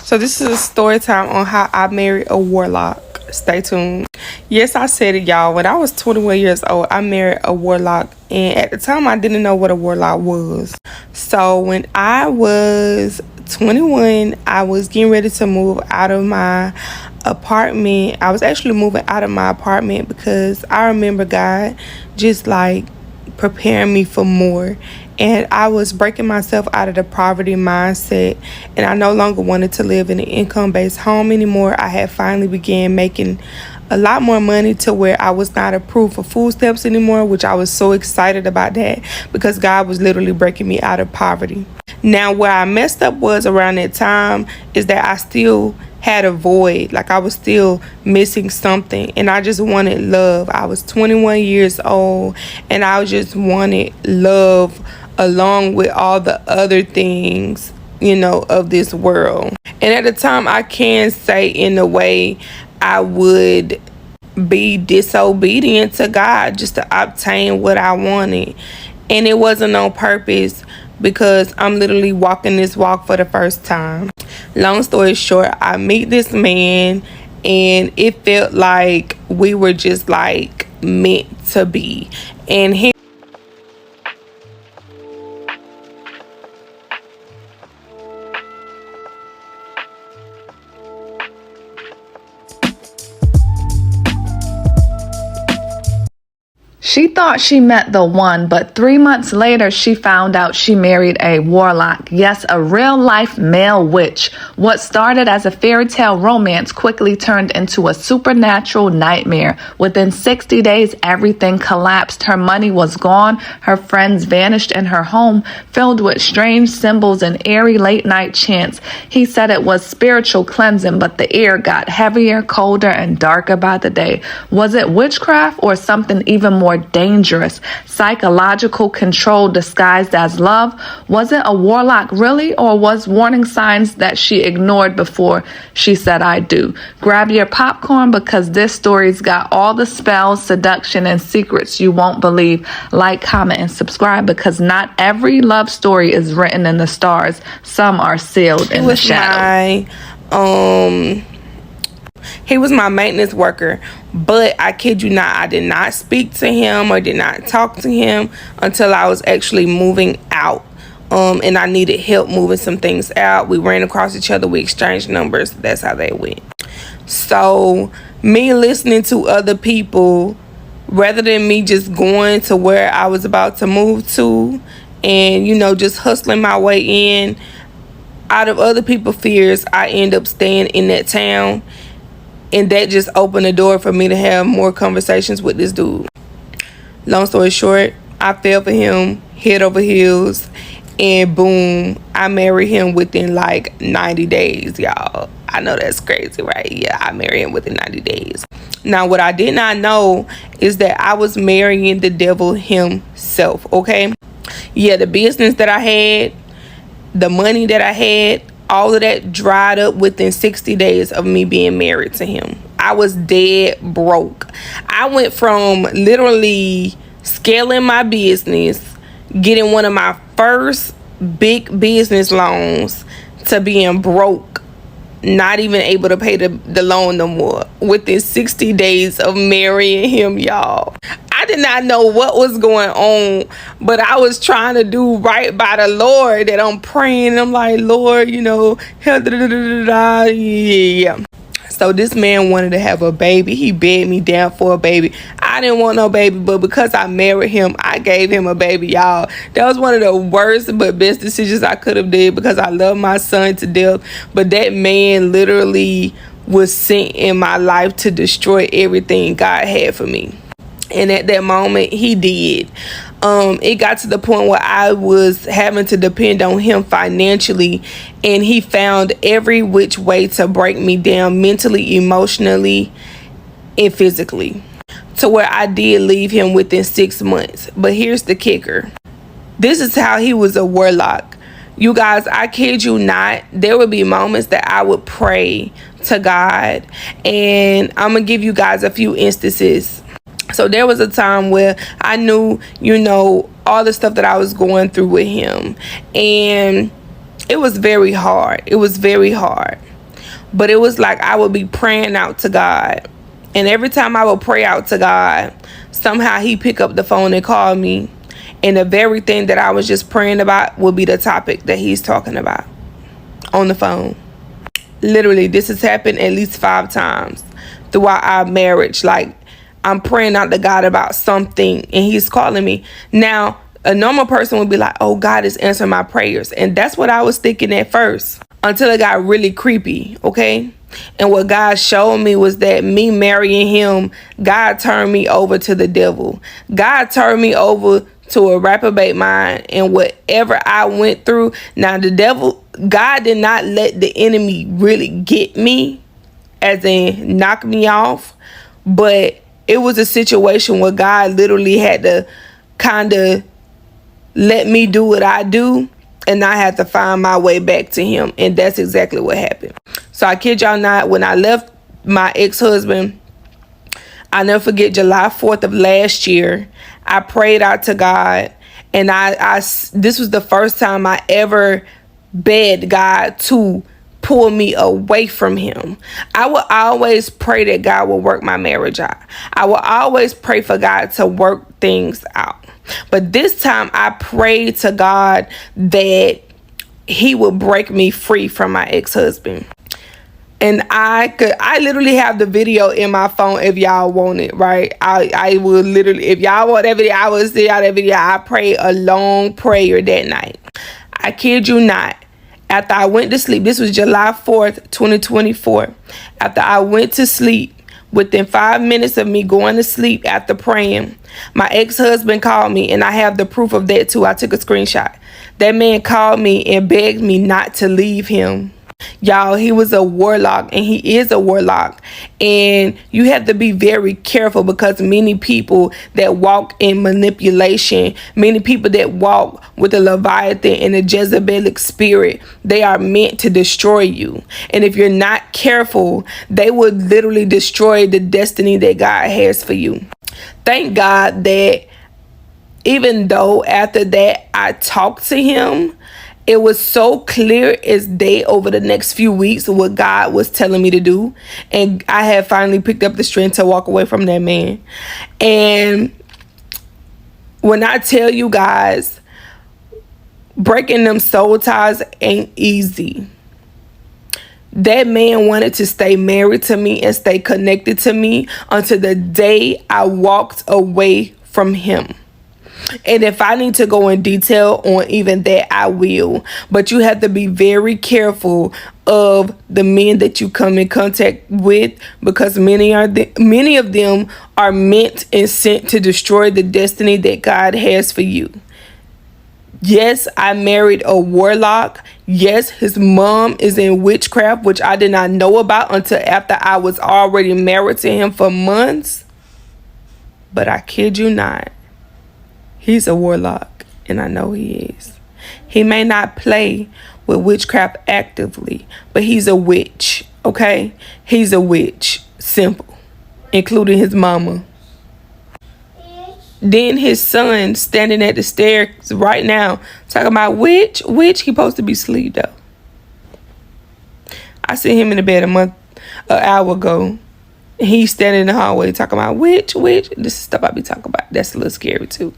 So this is a story time on how I married a warlock. Stay tuned. Yes, I said it, y'all. When I was 21 years old, I married a warlock. And at the time, I didn't know what a warlock was. So when I was 21, I was getting ready to move out of my apartment. I was actually moving out of my apartment because I remember God just like preparing me for more. And I was breaking myself out of the poverty mindset, and I no longer wanted to live in an income-based home anymore. I had finally began making a lot more money to where I was not approved for food stamps anymore, which I was so excited about that because God was literally breaking me out of poverty. Now, where I messed up was around that time is that I still had a void. Like I was still missing something, and I just wanted love. I was 21 years old, and I just wanted love along with all the other things, of this world. And at the time, I can say in a way I would be disobedient to God just to obtain what I wanted. And it wasn't on purpose because I'm literally walking this walk for the first time. Long story short, I meet this man and it felt like we were just like meant to be. And She thought she met the one, but 3 months later, she found out she married a warlock. Yes, a real-life male witch. What started as a fairy tale romance quickly turned into a supernatural nightmare. Within 60 days, everything collapsed. Her money was gone. Her friends vanished, and her home filled with strange symbols and eerie late-night chants. He said it was spiritual cleansing, but the air got heavier, colder, and darker by the day. Was it witchcraft or something even more dangerous? Psychological control disguised as love? Was it a warlock really, or was warning signs that she ignored before she said I do? Grab your popcorn because this story's got all the spells, seduction, and secrets you won't believe. Like, comment, and subscribe because not every love story is written in the stars. Some are sealed in the shadow. He was my maintenance worker, but I kid you not, I did not speak to him or did not talk to him until I was actually moving out. And I needed help moving some things out. We ran across each other, we exchanged numbers. That's how they went. So me listening to other people rather than me just going to where I was about to move to and, just hustling my way in, out of other people's fears, I end up staying in that town. And that just opened the door for me to have more conversations with this dude. Long story short, I fell for him head over heels. And boom, I married him within like 90 days, y'all. I know that's crazy, right? Yeah, I married him within 90 days. Now, what I did not know is that I was marrying the devil himself, okay? Yeah, the business that I had, the money that I had, all of that dried up within 60 days of me being married to him. I was dead broke. I went from literally scaling my business, getting one of my first big business loans, to being broke, not even able to pay the loan no more within 60 days of marrying him, y'all. I did not know what was going on, but I was trying to do right by the Lord. That I'm praying. I'm like, Lord, yeah. So this man wanted to have a baby. He begged me down for a baby. I didn't want no baby, but because I married him, I gave him a baby, y'all. That was one of the worst but best decisions I could have did because I love my son to death. But that man literally was sent in my life to destroy everything God had for me. And at that moment, he did. It got to the point where I was having to depend on him financially, and he found every which way to break me down mentally, emotionally, and physically, to where I did leave him within 6 months. But here's the kicker. This is how he was a warlock. You guys, I kid you not, there would be moments that I would pray to God, and I'm gonna give you guys a few instances. So there was a time where I knew, all the stuff that I was going through with him. And it was very hard. It was very hard. But it was like I would be praying out to God. And every time I would pray out to God, somehow he pick up the phone and call me. And the very thing that I was just praying about would be the topic that he's talking about on the phone. Literally, this has happened at least 5 times throughout our marriage. Like, I'm praying out to God about something and he's calling me. Now, a normal person would be like, oh, God is answering my prayers. And that's what I was thinking at first, until it got really creepy, okay? And what God showed me was that me marrying him, God turned me over to the devil. God turned me over to a reprobate mind. And whatever I went through, now the devil, God did not let the enemy really get me, as in knock me off. But it was a situation where God literally had to kind of let me do what I do, and I had to find my way back to him. And that's exactly what happened. So I kid y'all not, when I left my ex-husband, I'll never forget July 4th of last year, I prayed out to God. And this was the first time I ever begged God to pull me away from him. I would always pray that God will work my marriage out. I will always pray for God to work things out. But this time I prayed to God that he would break me free from my ex-husband. And I literally have the video in my phone if y'all want it, right? I will literally, if y'all want that video, I will send y'all that video. I prayed a long prayer that night. I kid you not. After I went to sleep, this was July 4th, 2024. After I went to sleep, within 5 minutes of me going to sleep after praying, my ex-husband called me, and I have the proof of that too. I took a screenshot. That man called me and begged me not to leave him. Y'all, he was a warlock, and he is a warlock. And you have to be very careful, because many people that walk in manipulation, many people that walk with the Leviathan and the Jezebelic spirit, they are meant to destroy you. And if you're not careful, they would literally destroy the destiny that God has for you. Thank God that even though after that I talked to him, it was so clear as day over the next few weeks what God was telling me to do. And I had finally picked up the strength to walk away from that man. And when I tell you guys, breaking them soul ties ain't easy. That man wanted to stay married to me and stay connected to me until the day I walked away from him. And if I need to go in detail on even that, I will. But you have to be very careful of the men that you come in contact with, because many of them are meant and sent to destroy the destiny that God has for you. Yes, I married a warlock. Yes, his mom is in witchcraft, which I did not know about until after I was already married to him for months. But I kid you not, he's a warlock, and I know he is. He may not play with witchcraft actively, but he's a witch, okay? He's a witch, simple, including his mama. Then his son standing at the stairs right now talking about witch. He supposed to be asleep though. I seen him in the bed an hour ago. He's standing in the hallway talking about witch. This is stuff I be talking about. That's a little scary too.